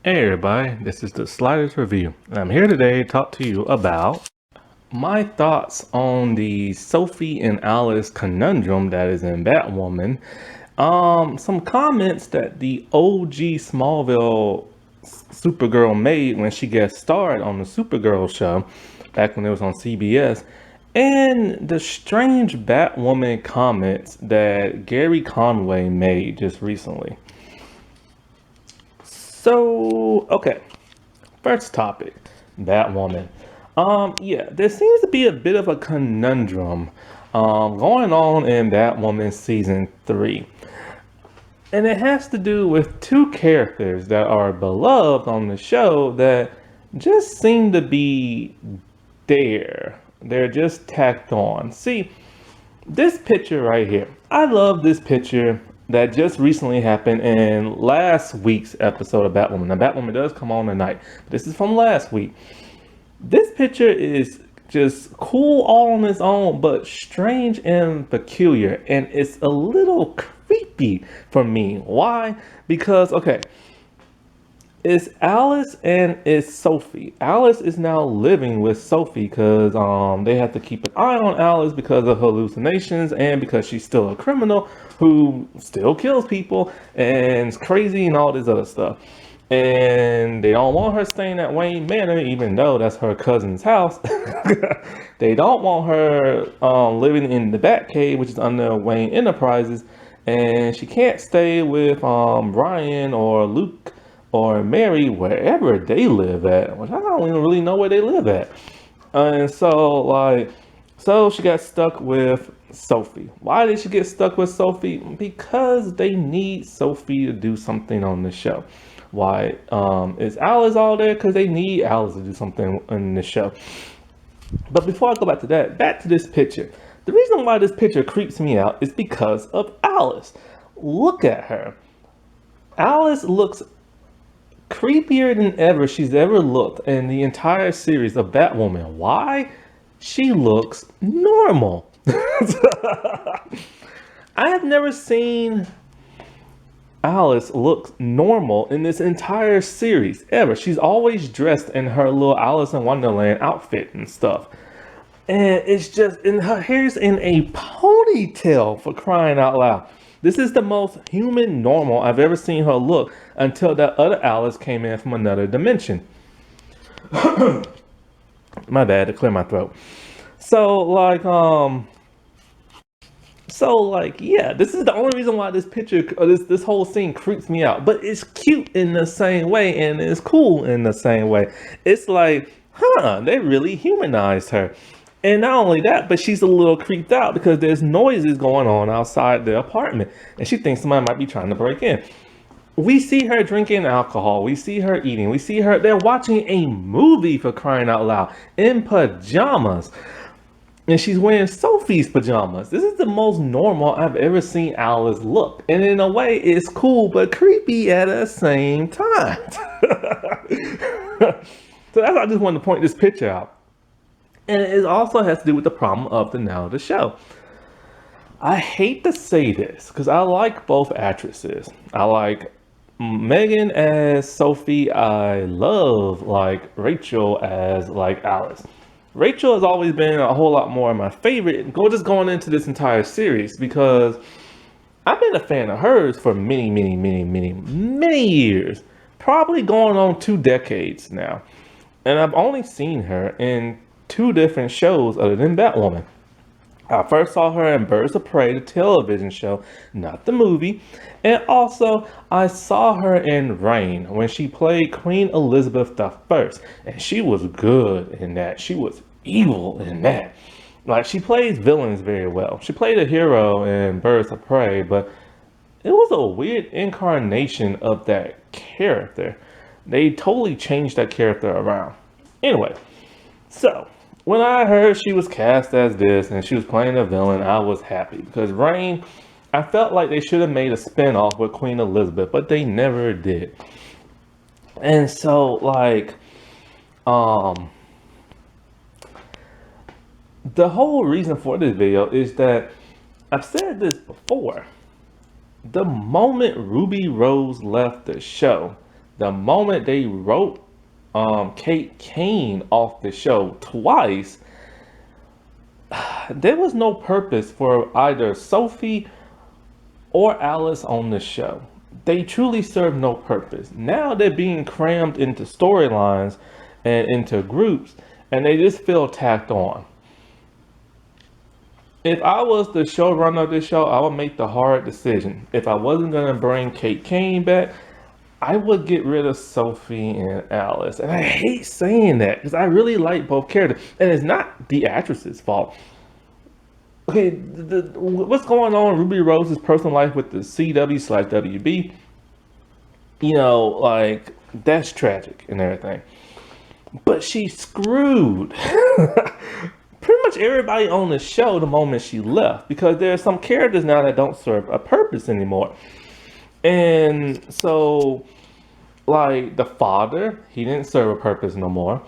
Hey everybody, this is the Sliders Review, and I'm here today to talk to you about my thoughts on the Sophie and Alice conundrum that is in Batwoman. Some comments that the OG Smallville Supergirl made when she guest starred on the Supergirl show back when it was on CBS, and the strange Batwoman comments that Gerry Conway made just recently. So, okay. First topic, Batwoman. Yeah, there seems to be a bit of a conundrum going on in Batwoman season 3. And it has to do with two characters that are beloved on the show that just seem to be there. They're just tacked on. See, this picture right here. I love this picture that just recently happened in last week's episode of Batwoman. Now, Batwoman does come on tonight, but this is from last week. This picture is just cool all on its own, but strange and peculiar, and it's a little creepy for me. Why? Because, okay, it's Alice and it's Sophie. Alice is now living with Sophie because they have to keep an eye on Alice because of hallucinations and because she's still a criminal who still kills people and is crazy and all this other stuff. And they don't want her staying at Wayne Manor, even though that's her cousin's house. They don't want her living in the Batcave, which is under Wayne Enterprises, and she can't stay with Brian or Luke or Mary, wherever they live at, which I don't even really know where they live at. And so she got stuck with Sophie. Why did she get stuck with Sophie? Because they need Sophie to do something on the show. Why is Alice all there? Because they need Alice to do something in the show. But before I go back to that, back to this picture. The reason why this picture creeps me out is because of Alice. Look at her. Alice looks creepier than ever she's ever looked in the entire series of Batwoman. Why? She looks normal. I have never seen Alice look normal in this entire series ever. She's always dressed in her little Alice in Wonderland outfit and stuff. And it's just, and her hair's in a ponytail, for crying out loud. This is the most human normal I've ever seen her look until that other Alice came in from another dimension. My bad, to clear my throat. Yeah, this is the only reason why this picture, or this whole scene creeps me out. But it's cute in the same way, and it's cool in the same way. It's like, they really humanized her. And not only that, but she's a little creeped out because there's noises going on outside the apartment, and she thinks somebody might be trying to break in. We see her drinking alcohol. We see her eating. We see her, they're watching a movie, for crying out loud, in pajamas. And she's wearing Sophie's pajamas. This is the most normal I've ever seen Alice look. And in a way, it's cool but creepy at the same time. So that's why I just wanted to point this picture out. And it also has to do with the problem of the show. I hate to say this because I like both actresses. I like Megan as Sophie. I love Rachel as Alice. Rachel has always been a whole lot more my favorite, going into this entire series, because I've been a fan of hers for many years. Probably going on 2 decades now. And I've only seen her in 2 different shows other than Batwoman. I first saw her in Birds of Prey, the television show, not the movie. And also, I saw her in Reign when she played Queen Elizabeth I. And she was good in that. She was evil in that. She plays villains very well. She played a hero in Birds of Prey, but it was a weird incarnation of that character. They totally changed that character around. Anyway, so when I heard she was cast as this and she was playing a villain, I was happy because Reign, I felt like they should have made a spin-off with Queen Elizabeth, but they never did. And so the whole reason for this video is that I've said this before. The moment Ruby Rose left the show, the moment they wrote Kate Kane off the show twice, there was no purpose for either Sophie or Alice on the show. They truly serve no purpose. Now they're being crammed into storylines and into groups, and they just feel tacked on. If I was the showrunner of this show, I would make the hard decision. If I wasn't going to bring Kate Kane back, I would get rid of Sophie and Alice. And I hate saying that because I really like both characters. And it's not the actress's fault. Okay, what's going on in Ruby Rose's personal life with the CW/WB? You know, like, that's tragic and everything. But she screwed pretty much everybody on the show the moment she left, because there are some characters now that don't serve a purpose anymore. And so, like, the father, he didn't serve a purpose no more.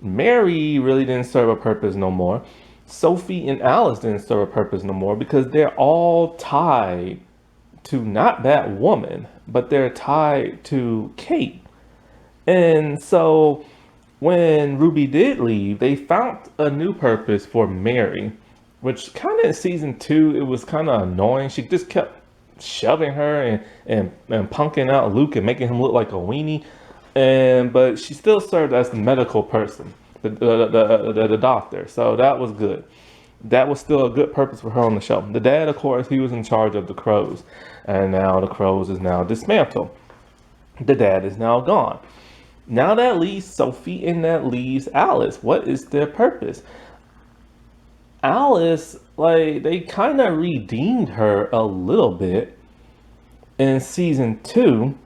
Mary really didn't serve a purpose no more. Sophie and Alice didn't serve a purpose no more, because they're all tied to not Batwoman, but they're tied to Kate. And so when Ruby did leave, they found a new purpose for Mary, which kind of in season 2, it was kind of annoying. She just kept shoving her and punking out Luke and making him look like a weenie. But she still served as the medical person, the doctor. So that was good. That was still a good purpose for her on the show. The dad, of course, he was in charge of the Crows. And now the Crows is now dismantled. The dad is now gone. Now that leaves Sophie and that leaves Alice. What is their purpose? Alice, like, they kind of redeemed her a little bit in season 2.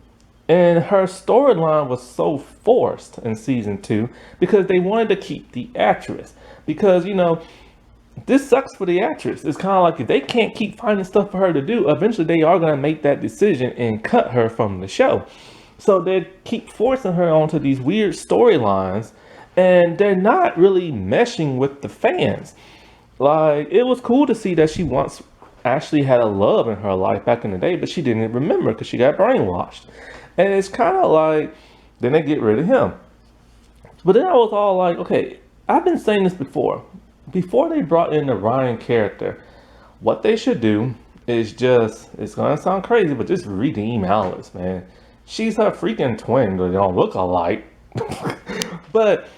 And her storyline was so forced in season 2 because they wanted to keep the actress. Because, you know, this sucks for the actress. It's kind of like if they can't keep finding stuff for her to do, eventually they are going to make that decision and cut her from the show. So they keep forcing her onto these weird storylines, and they're not really meshing with the fans. Like, it was cool to see that she once actually had a love in her life back in the day, but she didn't remember because she got brainwashed. And it's kind of like, then they get rid of him. But then I was all like, okay, I've been saying this before. Before they brought in the Ryan character, what they should do is just, it's going to sound crazy, but just redeem Alice, man. She's her freaking twin. They don't look alike. But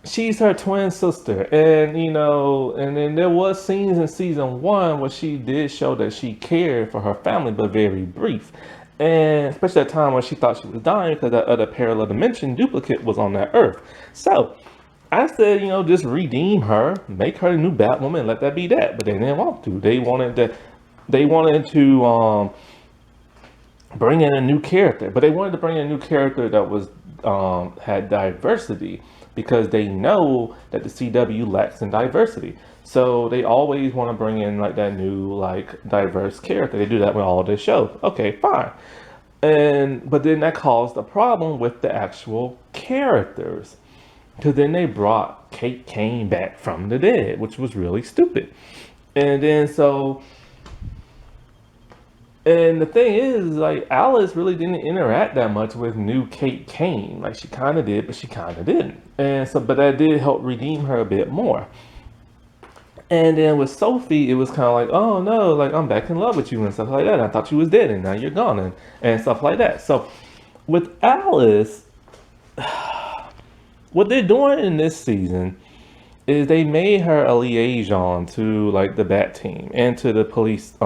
she's her twin sister. And, you know, and then there was scenes in season 1 where she did show that she cared for her family, but very brief. And especially at the time when she thought she was dying because that other parallel dimension duplicate was on that Earth. So I said, you know, just redeem her, make her a new Batwoman, and let that be that. But they didn't want to. They wanted to bring in a new character, but they wanted to bring in a new character that was had diversity, because they know that the CW lacks in diversity. So they always want to bring in like that new, like, diverse character. They do that with all their shows. Okay, fine. But then that caused a problem with the actual characters, because then they brought Kate Kane back from the dead, which was really stupid. And then so. And the thing is, like, Alice really didn't interact that much with new Kate Kane. Like, she kind of did, but she kind of didn't. And so, but that did help redeem her a bit more. And then with Sophie, it was kind of like, oh no, like, I'm back in love with you and stuff like that. I thought you was dead and now you're gone and stuff like that. So with Alice, what they're doing in this season is they made her a liaison to, like, the Bat team and to the police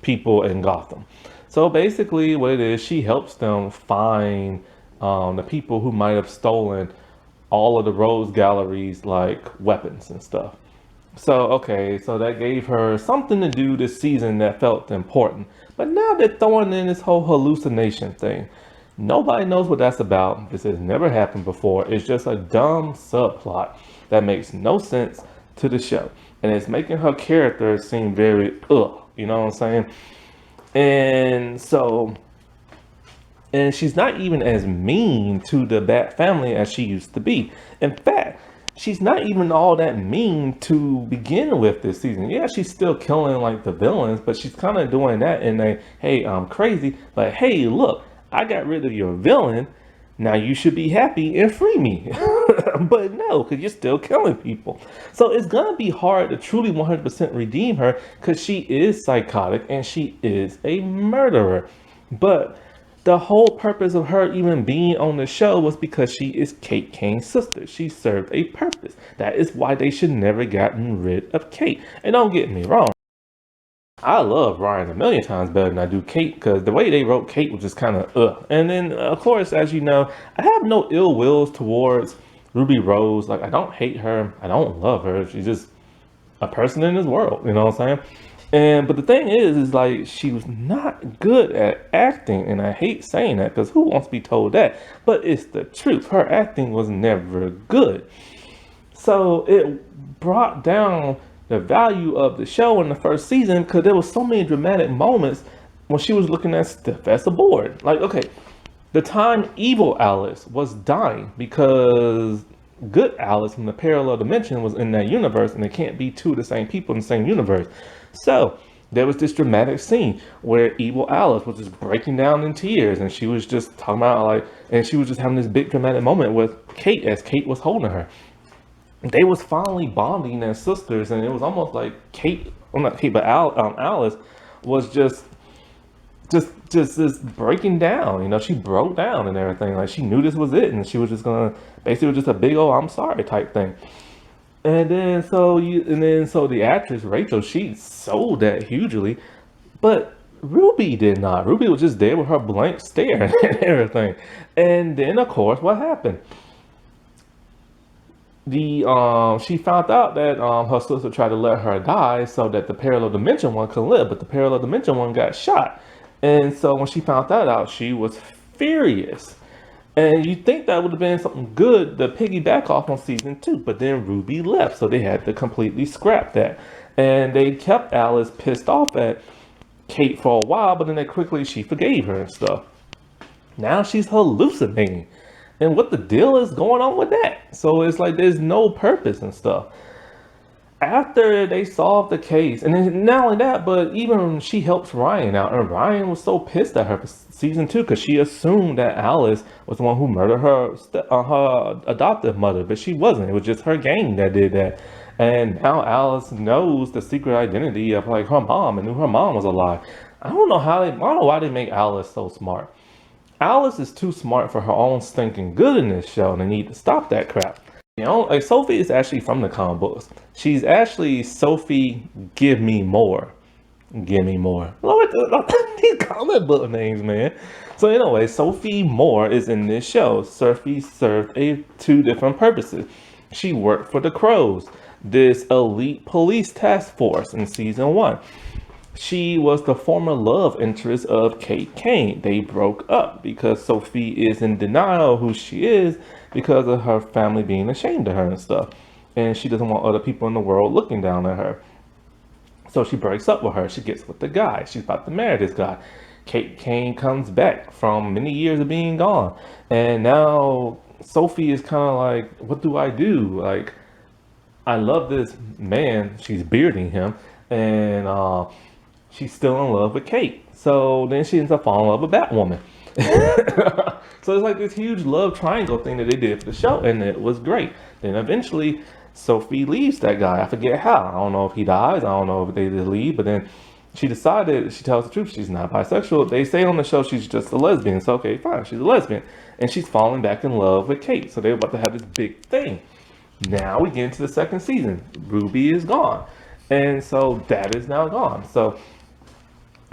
people in Gotham. So basically what it is, she helps them find the people who might have stolen all of the Rose Gallery's, like, weapons and stuff. So, okay, so that gave her something to do this season that felt important. But now they're throwing in this whole hallucination thing. Nobody knows what that's about. This has never happened before. It's just a dumb subplot that makes no sense to the show. And it's making her character seem very, you know what I'm saying? And so, and she's not even as mean to the Bat family as she used to be. In fact, she's not even all that mean to begin with this season. Yeah, she's still killing, like, the villains, but she's kind of doing that in a, hey, I'm crazy, but hey, look, I got rid of your villain. Now you should be happy and free me. But no, because you're still killing people. So it's going to be hard to truly 100% redeem her because she is psychotic and she is a murderer. But the whole purpose of her even being on the show was because she is Kate Kane's sister. She served a purpose. That is why they should never gotten rid of Kate. And don't get me wrong, I love Ryan a million times better than I do Kate because the way they wrote Kate was just kind of ugh. And then, of course, as you know, I have no ill wills towards Ruby Rose. Like, I don't hate her. I don't love her. She's just a person in this world. You know what I'm saying? But the thing is like she was not good at acting, and I hate saying that because who wants to be told that? But it's the truth. Her acting was never good. So it brought down the value of the show in the first season because there was so many dramatic moments when she was looking as stiff as a board. Like, okay, the time evil Alice was dying because good Alice from the parallel dimension was in that universe, and it can't be two of the same people in the same universe. So there was this dramatic scene where evil Alice was just breaking down in tears, and she was just talking about like, and she was just having this big dramatic moment with Kate as Kate was holding her. They was finally bonding as sisters, and it was almost like Kate, well not Kate, but Alice was just breaking down. You know, she broke down and everything. Like she knew this was it, and she was just gonna basically just a big old "I'm sorry" type thing. And then so the actress Rachel, she sold that hugely, but Ruby did not. Ruby was just there with her blank stare and everything. And then of course, what happened? She found out that her sister tried to let her die so that the parallel dimension one could live, but the parallel dimension one got shot. And so when she found that out, she was furious. And you think that would have been something good to piggyback off on season 2, but then Ruby left, so they had to completely scrap that. And they kept Alice pissed off at Kate for a while, but then she forgave her and stuff. Now she's hallucinating. And what the deal is going on with that? So it's like there's no purpose and stuff. After they solved the case, and then not only that, but even she helps Ryan out, and Ryan was so pissed at her for season 2 because she assumed that Alice was the one who murdered her adoptive mother, but she wasn't. It was just her gang that did that. And now Alice knows the secret identity of like her mom and knew her mom was alive. I don't know why they make Alice so smart. Alice is too smart for her own stinking good in this show, and they need to stop that crap. You know, like Sophie is actually from the comic books. She's actually Sophie, give me more. Give me more. Lord, these comic book names, man. So anyway, Sophie Moore is in this show. Sophie served two different purposes. She worked for the Crows, this elite police task force in season 1. She was the former love interest of Kate Kane. They broke up because Sophie is in denial of who she is because of her family being ashamed of her and stuff. And she doesn't want other people in the world looking down at her. So she breaks up with her. She gets with the guy. She's about to marry this guy. Kate Kane comes back from many years of being gone. And now Sophie is kind of like, what do I do? Like, I love this man. She's bearding him. And she's still in love with Kate. So then she ends up falling in love with Batwoman. So it's like this huge love triangle thing that they did for the show, and it was great. Then eventually Sophie leaves that guy. I forget how. I don't know if he dies. I don't know if they just leave. But then she decided, she tells the truth, she's not bisexual. They say on the show she's just a lesbian. So okay, fine, she's a lesbian. And she's falling back in love with Kate. So they're about to have this big thing. Now we get into the second season. Ruby is gone. And so that is now gone. So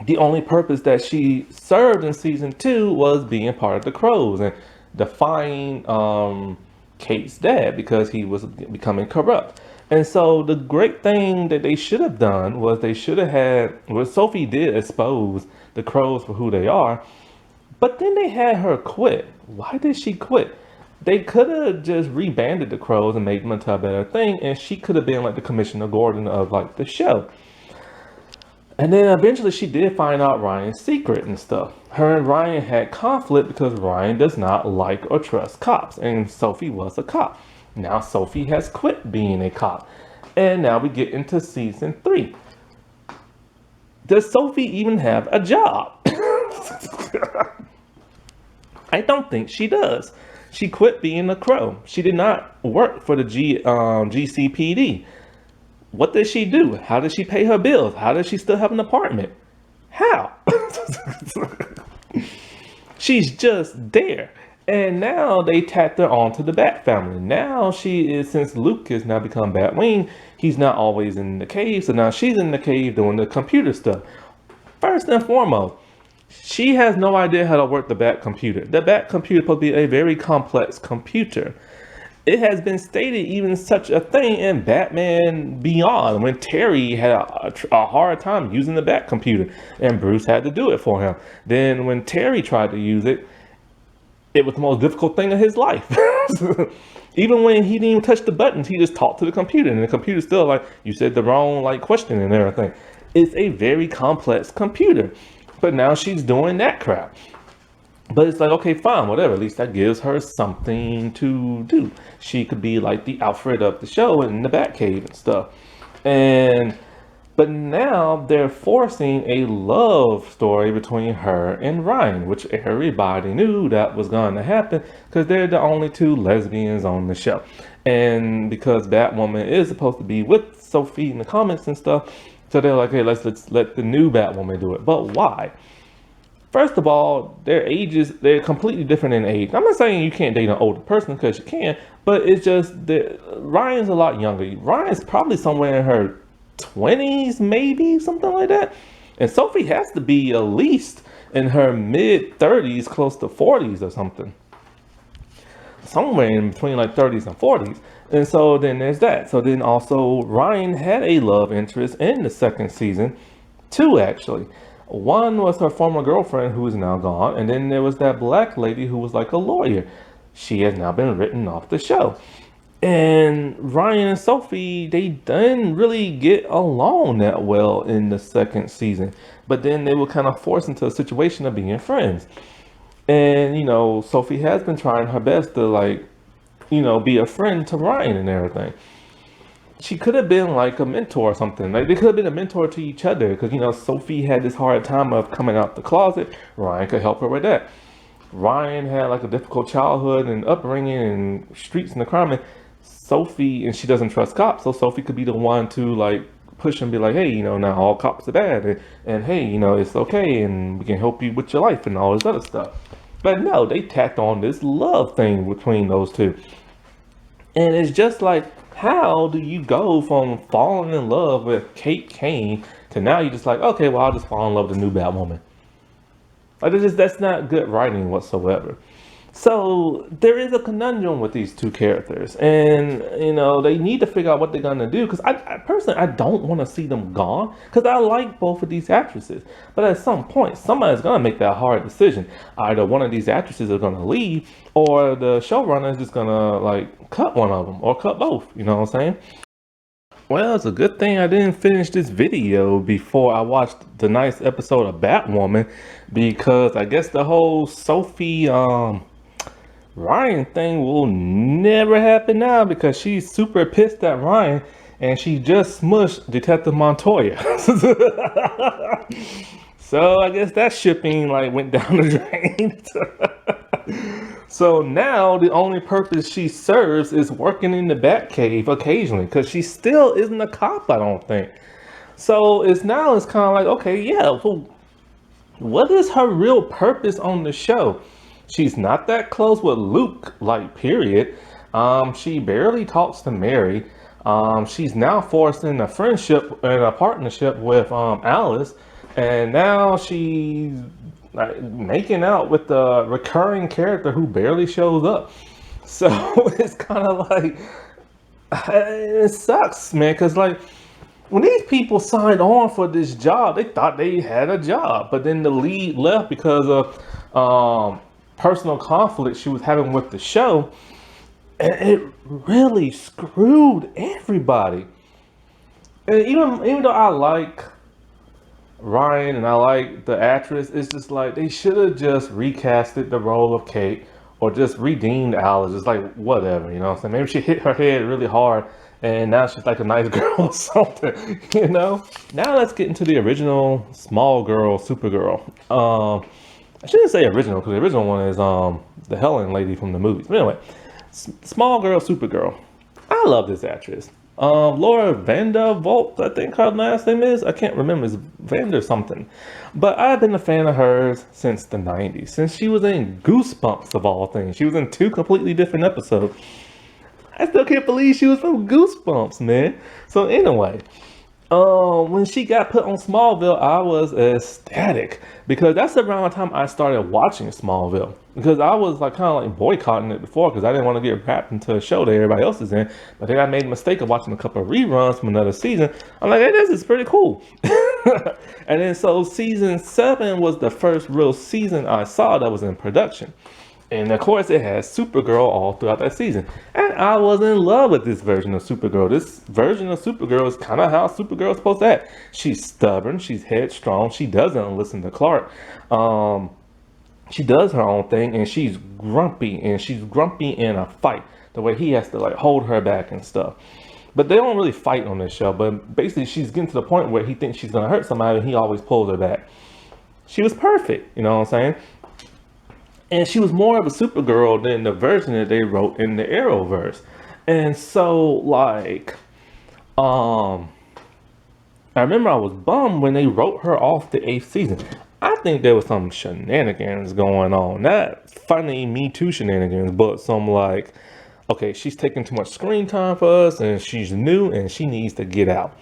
the only purpose that she served in season 2 was being part of the Crows and defying Kate's dad because he was becoming corrupt. And so the great thing that they should have done was they should have had, well, Sophie did expose the Crows for who they are, but then they had her quit. Why did she quit? They could have just rebanded the Crows and made them into a better thing, and she could have been like the Commissioner Gordon of like the show. And then eventually she did find out Ryan's secret and stuff. Her and Ryan had conflict because Ryan does not like or trust cops, and Sophie was a cop. Now Sophie has quit being a cop. And now we get into season 3. Does Sophie even have a job? I don't think she does. She quit being a crow. She did not work for the GCPD. What did she do? How did she pay her bills? How does she still have an apartment? How? She's just there. And now they tacked her onto the Bat family. Now she is, since Luke has now become Batwing, he's not always in the cave. So now she's in the cave doing the computer stuff. First and foremost, she has no idea how to work the Bat computer. The Bat computer is supposed to be a very complex computer. It has been stated even such a thing in Batman Beyond when Terry had a hard time using the Bat computer and Bruce had to do it for him. Then when Terry tried to use it, it was the most difficult thing of his life. Even when he didn't even touch the buttons, he just talked to the computer and the computer's still like, you said the wrong question and everything. It's a very complex computer. But now she's doing that crap. But it's like, okay, fine, whatever. At least that gives her something to do. She could be like the Alfred of the show in the Batcave and stuff. But now they're forcing a love story between her and Ryan, which everybody knew that was going to happen because they're the only two lesbians on the show. And because Batwoman is supposed to be with Sophie in the comics and stuff, so they're like, hey, let's let the new Batwoman do it. But why? First of all, their ages, they're completely different in age. I'm not saying you can't date an older person because you can, but it's just that Ryan's a lot younger. Ryan's probably somewhere in her 20s, maybe, something like that. And Sophie has to be at least in her mid 30s, close to 40s or something. Somewhere in between like 30s and 40s. And so then there's that. So then also Ryan had a love interest in the second season, two actually. One was her former girlfriend who is now gone. And then there was that black lady who was like a lawyer. She has now been written off the show. And Ryan and Sophie, they didn't really get along that well in the second season. But then they were kind of forced into a situation of being friends. And, you know, Sophie has been trying her best to, like, you know, be a friend to Ryan and everything. She could have been like a mentor or something. Like, they could have been a mentor to each other. Because, you know, Sophie had this hard time of coming out the closet. Ryan could help her with that. Ryan had, like, a difficult childhood and upbringing and streets and the crime. And Sophie, and she doesn't trust cops. So Sophie could be the one to, like, push and be like, hey, you know, now all cops are bad. And hey, you know, it's okay. And we can help you with your life and all this other stuff. But no, they tacked on this love thing between those two. And it's just like, how do you go from falling in love with Kate Kane to now you're just like, okay, well, I'll just fall in love with the new Batwoman. Like, that's not good writing whatsoever. So there is a conundrum with these two characters, and you know they need to figure out what they're gonna do. Because I personally, I don't want to see them gone because I like both of these actresses. But at some point, somebody's gonna make that hard decision. Either one of these actresses are gonna leave, or the showrunner is just gonna like cut one of them or cut both. You know what I'm saying? Well, it's a good thing I didn't finish this video before I watched the nice episode of Batwoman, because I guess the whole Sophie Ryan thing will never happen now because she's super pissed at Ryan and she just smushed Detective Montoya. So I guess that shipping like went down the drain. So now the only purpose she serves is working in the Batcave occasionally because she still isn't a cop, I don't think. So it's kind of like, okay, yeah, well, what is her real purpose on the show? She's not that close with Luke, like, period. She barely talks to Mary. She's now forced in a friendship and a partnership with Alice. And now she's like making out with the recurring character who barely shows up. So it's kind of like, it sucks, man. Because, like, when these people signed on for this job, they thought they had a job. But then the lead left because of personal conflict she was having with the show, and it really screwed everybody. And even though I like Ryan and I like the actress, it's just like they should have just recasted the role of Kate or just redeemed Alice. It's like, whatever, you know what I'm saying? Maybe she hit her head really hard and now she's like a nice girl or something, you know? Now let's get into the original small girl, Supergirl. I shouldn't say original because the original one is the Helen lady from the movies. But anyway, small girl, Supergirl. I love this actress. Laura Vandervoort, I think her last name is. I can't remember. It's Vander something. But I've been a fan of hers since the 90s. Since she was in Goosebumps, of all things. She was in 2 completely different episodes. I still can't believe she was from Goosebumps, man. So anyway, when she got put on Smallville, I was ecstatic because that's around the time I started watching Smallville. Because I was like kind of like boycotting it before because I didn't want to get wrapped into a show that everybody else is in. But then I made the mistake of watching a couple of reruns from another season. I'm like, hey, this is pretty cool. And then so season 7 was the first real season I saw that was in production. And of course, it has Supergirl all throughout that season. And I was in love with this version of Supergirl. This version of Supergirl is kind of how Supergirl is supposed to act. She's stubborn, she's headstrong, she doesn't listen to Clark. She does her own thing, and she's grumpy in a fight. The way he has to like hold her back and stuff. But they don't really fight on this show. But basically, she's getting to the point where he thinks she's going to hurt somebody, and he always pulls her back. She was perfect, you know what I'm saying? And she was more of a Supergirl than the version that they wrote in the Arrowverse. And so, like, I remember I was bummed when they wrote her off the 8th season. I think there was some shenanigans going on. Not funny Me Too shenanigans, but some like, okay, she's taking too much screen time for us, and she's new, and she needs to get out.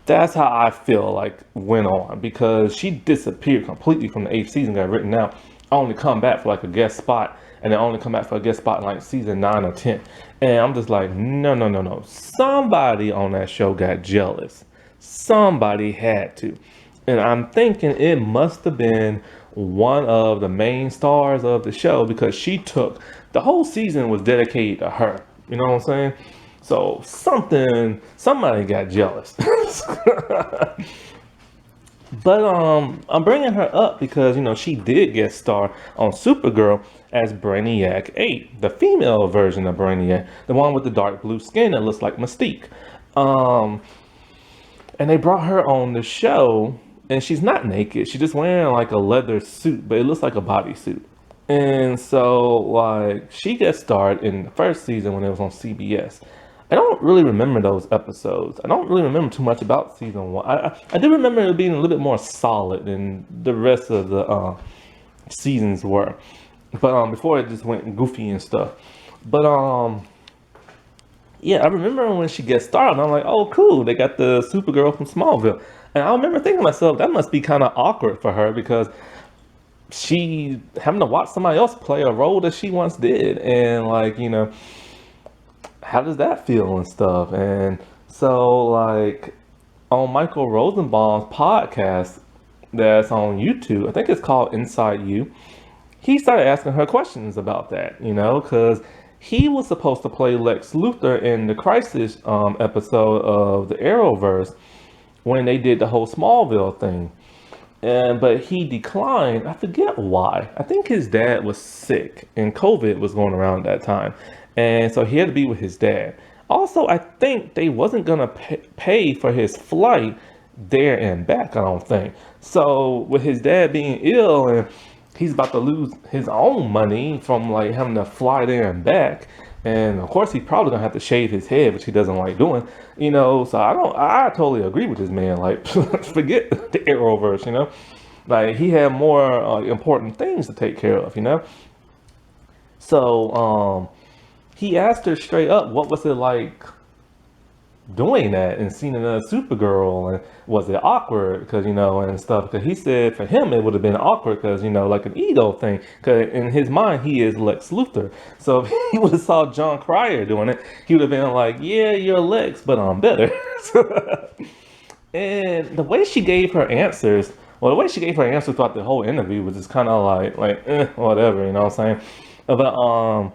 That's how I feel like went on, because she disappeared completely from the 8th season, got written out. Only come back for like a guest spot, and then only come back for a guest spot in like season 9 or 10. And I'm just like, no. Somebody on that show got jealous. Somebody had to. And I'm thinking it must have been one of the main stars of the show, because she took the whole season was dedicated to her. You know what I'm saying? So somebody got jealous. But I'm bringing her up because, you know, she did guest star on Supergirl as Brainiac 8, the female version of Brainiac, the one with the dark blue skin that looks like Mystique. And they brought her on the show, and she's not naked. She's just wearing like a leather suit, but it looks like a bodysuit. And so, like, she guest starred in the first season when it was on CBS. I don't really remember those episodes. I don't really remember too much about season 1. I do remember it being a little bit more solid than the rest of the seasons were. But before it just went goofy and stuff. But yeah, I remember when she gets started, and I'm like, oh, cool. They got the Supergirl from Smallville. And I remember thinking to myself, that must be kind of awkward for her, because she having to watch somebody else play a role that she once did. And like, you know, how does that feel and stuff? And so, like, on Michael Rosenbaum's podcast that's on YouTube, I think it's called Inside You, he started asking her questions about that, you know, because he was supposed to play Lex Luthor in the Crisis episode of the Arrowverse when they did the whole Smallville thing. But he declined. I forget why. I think his dad was sick and COVID was going around at that time. And so he had to be with his dad. Also, I think they wasn't going to pay for his flight there and back, I don't think. So with his dad being ill and he's about to lose his own money from like having to fly there and back. And of course, he's probably gonna have to shave his head, which he doesn't like doing, you know. So I totally agree with this man. Like, forget the Arrowverse, you know. Like, he had more important things to take care of, you know. So he asked her straight up, what was it like doing that and seeing another Supergirl, and was it awkward, because, you know, and stuff. Because he said for him it would have been awkward because, you know, like an ego thing, because in his mind he is Lex Luthor. So if he would have saw John Cryer doing it, he would have been like, yeah, you're Lex, but I'm better. And the way she gave her answers, throughout the whole interview was just kind of like whatever, you know what I'm saying. But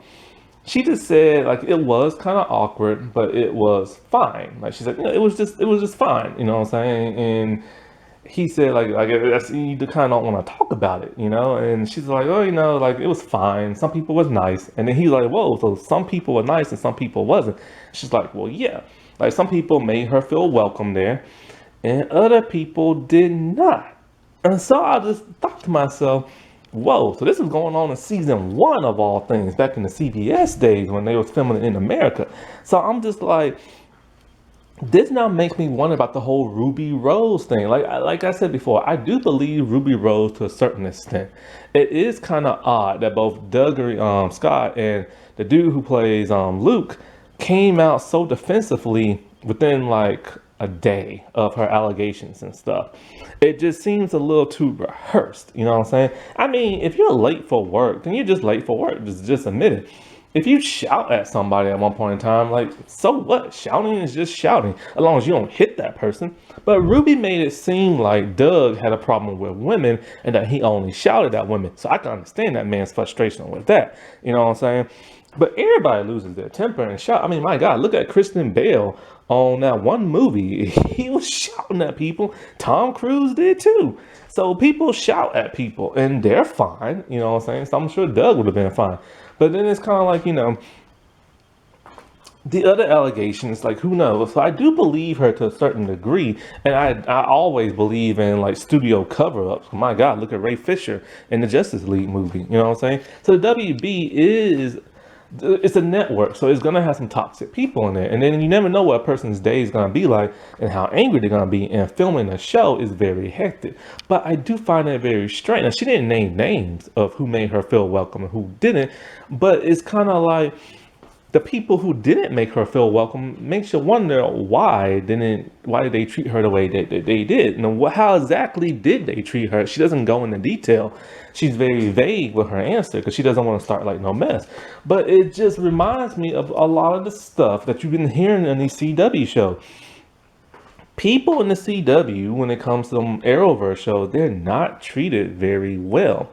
she just said, like, it was kind of awkward, but it was fine. Like, she said, you know, it was just fine, you know what I'm saying? And he said, like that's, you kind of don't want to talk about it, you know? And she's like, oh, you know, like, it was fine. Some people was nice. And then he's like, whoa, so some people were nice and some people wasn't. She's like, well, yeah. Like, some people made her feel welcome there, and other people did not. And so I just thought to myself, Whoa, so this was going on in season 1 of all things, back in the CBS days when they was filming it in America. So I'm just like, this now makes me wonder about the whole Ruby Rose thing. Like I said before, I do believe Ruby Rose to a certain extent. It is kind of odd that both Dougray Scott and the dude who plays Luke came out so defensively within like a day of her allegations and stuff. It just seems a little too rehearsed, you know what I'm saying? I mean, if you're late for work, then you're just late for work. Just admit it. If you shout at somebody at one point in time, like, so what? Shouting is just shouting, as long as you don't hit that person. But Ruby made it seem like Doug had a problem with women and that he only shouted at women. So I can understand that man's frustration with that. You know what I'm saying? But everybody loses their temper and shout. I mean, my God, look at Kristen Bale on that one movie. He was shouting at people. Tom Cruise did too. So people shout at people and they're fine. You know what I'm saying? So I'm sure Doug would have been fine. But then it's kind of like, the other allegations, like, who knows? So I do believe her to a certain degree. And I always believe in like studio cover-ups. My God, look at Ray Fisher in the Justice League movie. You know what I'm saying? So the WB it's a network, so it's gonna have some toxic people in there, and then you never know what a person's day is gonna be like and how angry they're gonna be. And filming a show is very hectic, but I do find it very strange. Now, she didn't name names of who made her feel welcome and who didn't, but it's kind of like the people who didn't make her feel welcome makes you wonder why did they treat her the way that they did. How exactly did they treat her? She doesn't go into detail. She's very vague with her answer because she doesn't want to start like no mess. But it just reminds me of a lot of the stuff that you've been hearing in these CW shows. People in the CW, when it comes to them Arrowverse shows, they're not treated very well.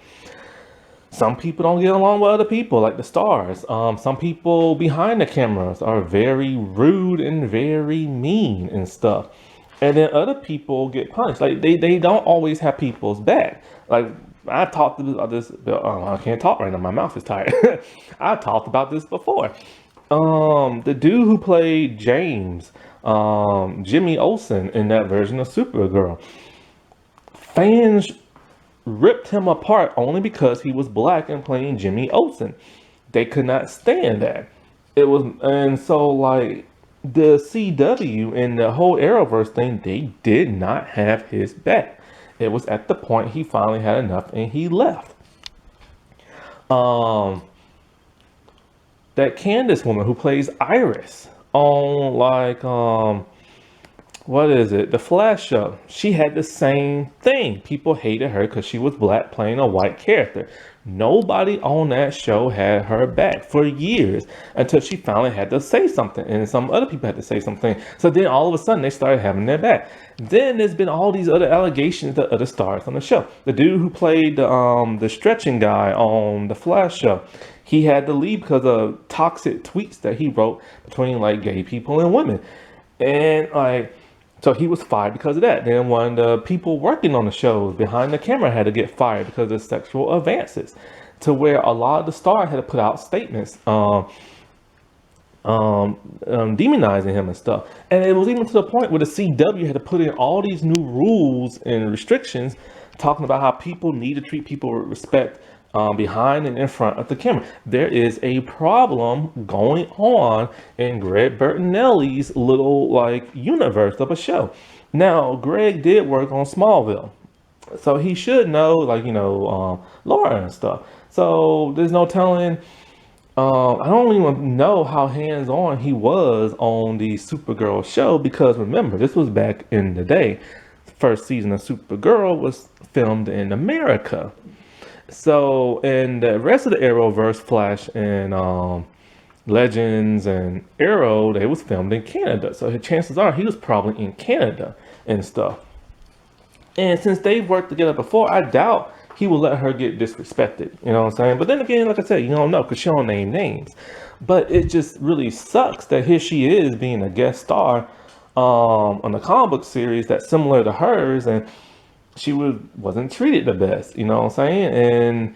Some people don't get along with other people, like the stars. Some people behind the cameras are very rude and very mean and stuff. And then other people get punished. Like they don't always have people's back. Like I talked about this. I can't talk right now. My mouth is tired. I talked about this before. The dude who played James, Jimmy Olsen in that version of Supergirl, fans ripped him apart only because he was black and playing Jimmy Olsen. They could not stand that. And so like the CW and the whole Arrowverse thing, they did not have his back. It was at the point he finally had enough and he left. That Candace woman who plays Iris on like what is it? The Flash show. She had the same thing. People hated her because she was black playing a white character. Nobody on that show had her back for years until she finally had to say something, and some other people had to say something. So then all of a sudden they started having their back. Then there's been all these other allegations to other stars on the show. The dude who played the stretching guy on the Flash show, he had to leave because of toxic tweets that he wrote between like gay people and women. And like, so he was fired because of that. Then one of the people working on the shows behind the camera had to get fired because of sexual advances, to where a lot of the stars had to put out statements demonizing him and stuff. And it was even to the point where the CW had to put in all these new rules and restrictions talking about how people need to treat people with respect behind and in front of the camera. There is a problem going on in Greg Bertinelli's little like universe of a show. Now, Greg did work on Smallville, so he should know, like, Laura and stuff. So there's no telling. I don't even know how hands-on he was on the Supergirl show, because remember, this was back in the day. The first season of Supergirl was filmed in America. So, and the rest of the Arrowverse, Flash and Legends and Arrow, they was filmed in Canada. So chances are he was probably in Canada and stuff. And since they've worked together before, I doubt he will let her get disrespected. You know what I'm saying? But then again, like I said, you don't know because she don't name names. But it just really sucks that here she is being a guest star on a comic book series that's similar to hers, and she wasn't treated the best, you know what I'm saying? And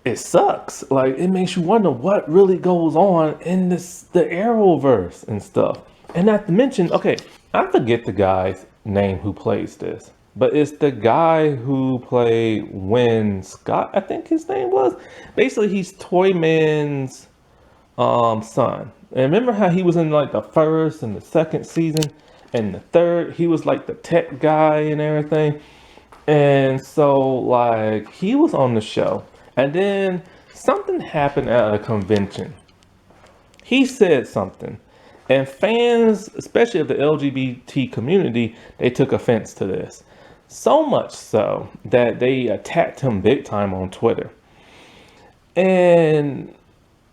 it sucks. Like, it makes you wonder what really goes on in the Arrowverse and stuff. And not to mention, okay, I forget the guy's name who plays this. but it's the guy who played Win Scott, I think his name was. Basically, he's Toyman's son. And remember how he was in like the first and the second season and the third? He was like the tech guy and everything. And so like he was on the show. And then something happened at a convention. He said something. And fans, especially of the LGBT community, they took offense to this. So much so that they attacked him big time on Twitter. And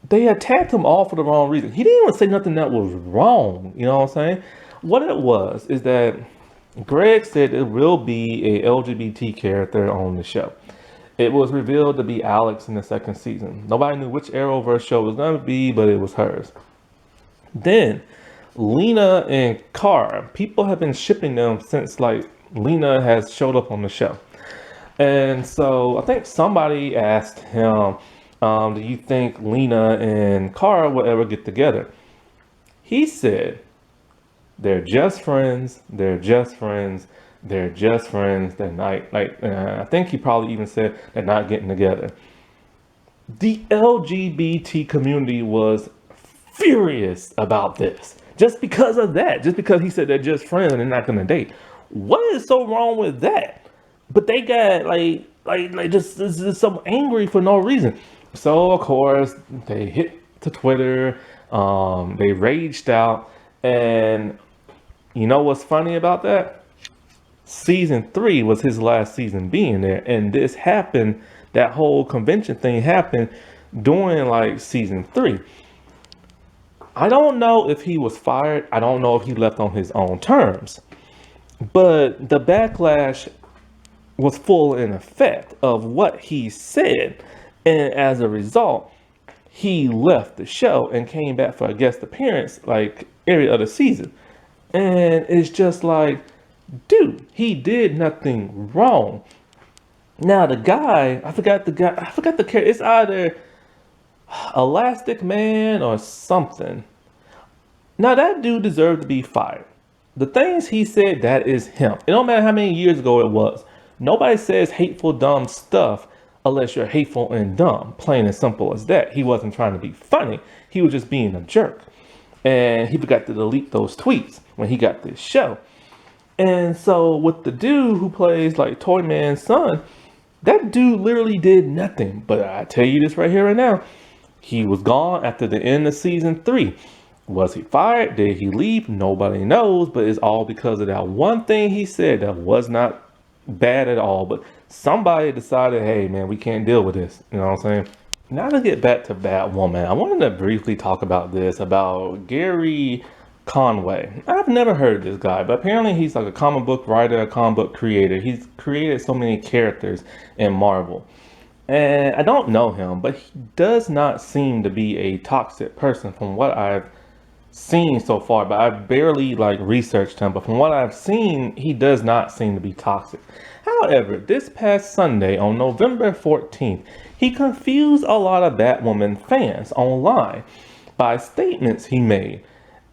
they attacked him all for the wrong reason. He didn't even say nothing that was wrong. You know what I'm saying? What it was is that Greg said it will be a LGBT character on the show. It was revealed to be Alex in the second season. Nobody knew which Arrowverse show it was going to be, but it was hers. Then Lena and Cara, people have been shipping them since like Lena has showed up on the show. And so I think somebody asked him, do you think Lena and Cara will ever get together? He said, they're just friends, they're just friends, they're just friends, they're not, like, I think he probably even said they're not getting together. The LGBT community was furious about this. Just because of that, just because he said they're just friends and they're not gonna date. What is so wrong with that? But they got just so angry for no reason. So of course they hit to Twitter, they raged out, and you know what's funny about that? Season 3 was his last season being there, and this happened, that whole convention thing happened during like season 3. I don't know if he was fired. I don't know if he left on his own terms. But the backlash was full in effect of what he said. And as a result, he left the show and came back for a guest appearance like every other season. And it's just like, dude, he did nothing wrong. Now the guy, I forgot the character. It's either Elastic Man or something. Now that dude deserved to be fired. The things he said, that is him. It don't matter how many years ago it was. Nobody says hateful, dumb stuff unless you're hateful and dumb. Plain and simple as that. He wasn't trying to be funny. He was just being a jerk. And he forgot to delete those tweets when he got this show. And so with the dude who plays like Toyman's son, that dude literally did nothing. But I tell you this right here right now. He was gone after the end of season 3. Was he fired? Did he leave? Nobody knows, but it's all because of that one thing he said that was not bad at all. But somebody decided, hey man, we can't deal with this. You know what I'm saying? Now to get back to Batwoman, I wanted to briefly talk about this, about Gerry Conway. I've never heard of this guy, but apparently he's like a comic book writer, a comic book creator. He's created so many characters in Marvel. And I don't know him, but he does not seem to be a toxic person from what I've seen so far. But I've barely like researched him, but from what I've seen, he does not seem to be toxic. However, this past Sunday on November 14th, he confused a lot of Batwoman fans online by statements he made.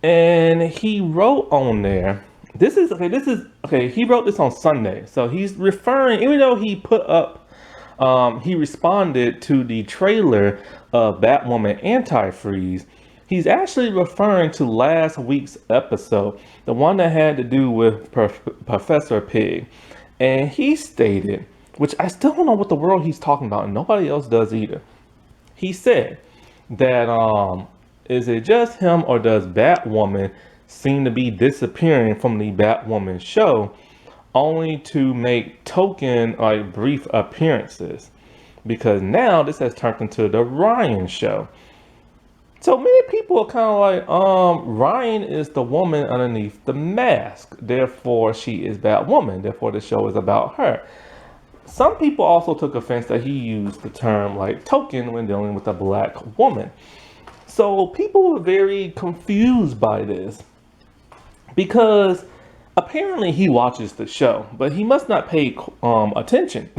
And he wrote on there, he wrote this on Sunday. So he's referring, even though he put up, he responded to the trailer of Batwoman Antifreeze, he's actually referring to last week's episode, the one that had to do with Professor Pig. And he stated, which I still don't know what the world he's talking about, and nobody else does either. He said that, is it just him, or does Batwoman seem to be disappearing from the Batwoman show only to make token like brief appearances? Because now this has turned into the Ryan show. So many people are kind of like, Ryan is the woman underneath the mask. Therefore, she is Batwoman. Therefore, the show is about her. Some people also took offense that he used the term like token when dealing with a black woman. So people were very confused by this because apparently he watches the show, but he must not pay attention.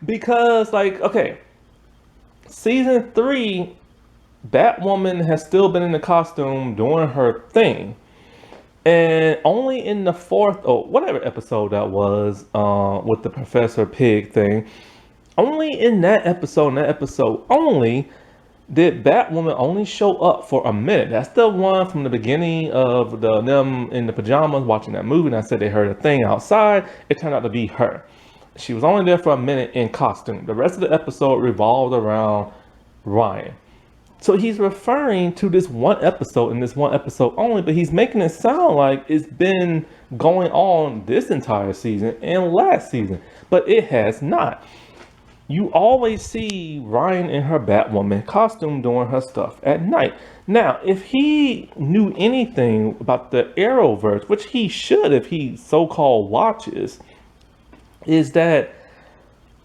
Because like, okay, season 3, Batwoman has still been in the costume doing her thing. And only in the fourth or whatever episode that was, with the Professor Pig thing, only in that episode only, did Batwoman only show up for a minute. That's the one from the beginning of them in the pajamas watching that movie, and I said they heard a thing outside. It turned out to be her. She was only there for a minute in costume. The rest of the episode revolved around Ryan. So he's referring to this one episode and this one episode only, but he's making it sound like it's been going on this entire season and last season, but it has not. You always see Ryan in her Batwoman costume doing her stuff at night. Now, if he knew anything about the Arrowverse, which he should if he so-called watches, is that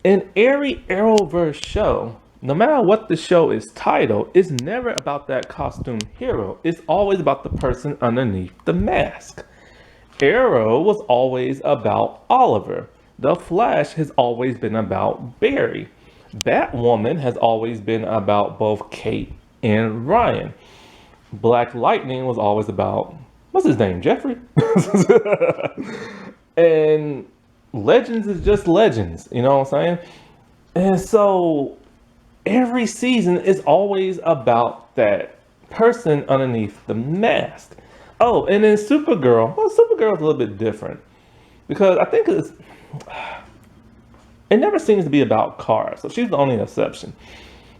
in every Arrowverse show, no matter what the show is titled, it's never about that costume hero. It's always about the person underneath the mask. Arrow was always about Oliver. The Flash has always been about Barry. Batwoman has always been about both Kate and Ryan. Black Lightning was always about, what's his name, Jeffrey? And Legends is just Legends, you know what I'm saying? And so every season is always about that person underneath the mask. Oh, and then Supergirl. Well, Supergirl's a little bit different because I think it never seems to be about cars, so she's the only exception.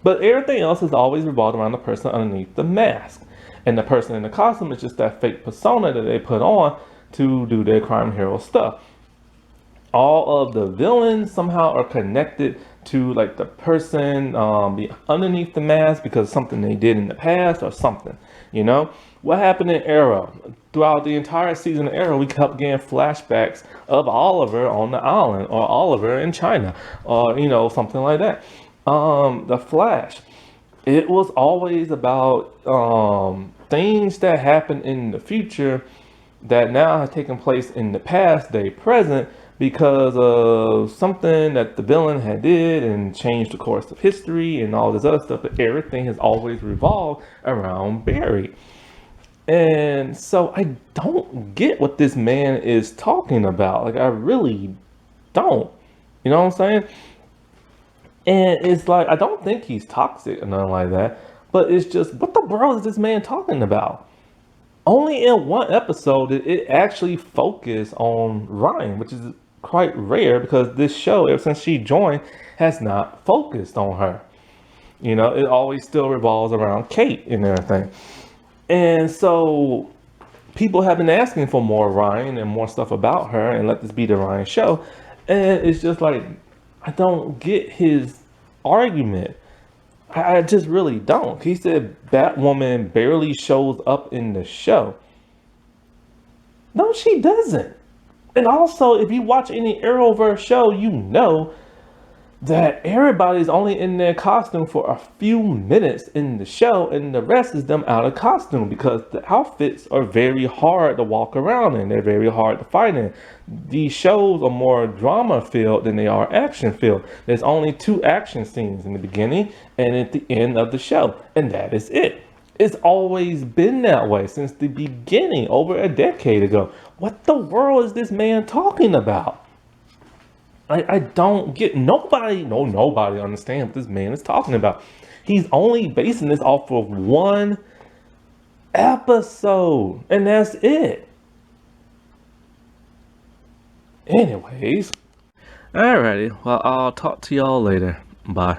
But everything else is always revolved around the person underneath the mask. And the person in the costume is just that fake persona that they put on to do their crime hero stuff. All of the villains somehow are connected to like the person underneath the mask because of something they did in the past or something, you know? What happened in Arrow? Throughout the entire season of Arrow, we kept getting flashbacks of Oliver on the island or Oliver in China or, you know, something like that. The Flash, it was always about things that happened in the future that now have taken place in the past, day present, because of something that the villain had did and changed the course of history and all this other stuff. But everything has always revolved around Barry. And so I don't get what this man is talking about. Like, I really don't. You know what I'm saying? And it's like, I don't think he's toxic or nothing like that. But it's just, what the world is this man talking about? Only in one episode did it actually focus on Ryan, which is quite rare because this show, ever since she joined, has not focused on her. You know, it always still revolves around Kate and everything. And so people have been asking for more Ryan and more stuff about her and let this be the Ryan show. And it's just like, I don't get his argument. I just really don't. He said Batwoman barely shows up in the show. No, she doesn't. And also, if you watch any Arrowverse show, you know that everybody's only in their costume for a few minutes in the show, and the rest is them out of costume because the outfits are very hard to walk around in. They're very hard to fight in. These shows are more drama filled than they are action filled. There's only 2 action scenes in the beginning and at the end of the show, and that is it. It's always been that way since the beginning, over a decade ago. What the world is this man talking about? I don't get, nobody understands what this man is talking about. He's only basing this off of one episode, and that's it. Anyways, alrighty, well, I'll talk to y'all later. Bye.